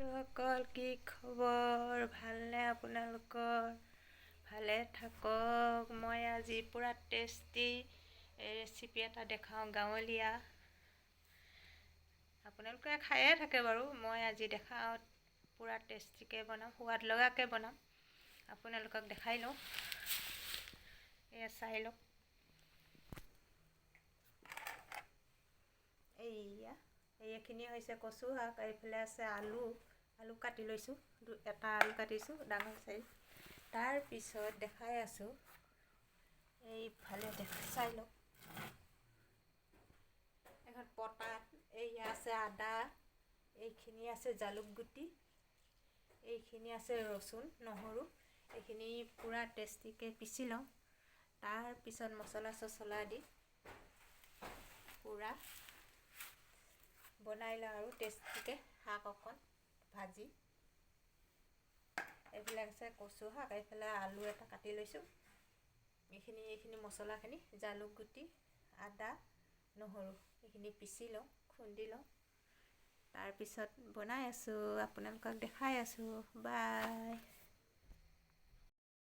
বন্ধুসকল কি খবৰ ভালনে আপোনালোকৰ ভালে থাকক মই আজি পুৰা টেষ্টি ৰেচিপি এটা দেখাওঁ গাঁৱলীয়া আপোনালোকে খায়ে থাকে বাৰু মই আজি দেখাওঁ পুৰা টেষ্টিকৈ বনাম সোৱাদ লগাকৈ বনাম আপোনালোকক দেখাই লওঁ এয়া চাই লওক এইখিনি হৈছে কচু শাক এইফালে আছে আলু কাটি লৈছোঁ এটা আলু কাটিছোঁ ডাঙৰ চাইজ তাৰপিছত দেখাই আছোঁ এইফালে চাই লওক এখন পটাত এয়া আছে আদা এইখিনি আছে জালুক গুটি এইখিনি আছে ৰচুন নহৰু এইখিনি পূৰা টেষ্টিকৈ পিচি লওঁ তাৰপিছত মছলা চছলা দি পূৰা বনাই লওঁ আৰু টেষ্টিকৈ শাক অকণ ভাজি এইবিলাক আছে কচু শাক এইফালে আলু এটা কাটি লৈছোঁ এইখিনি মছলাখিনি জালুক গুটি আদা নহৰু এইখিনি পিচি লওঁ খুন্দি লওঁ তাৰপিছত বনাই আছোঁ আপোনালোকক দেখাই আছোঁ বাই।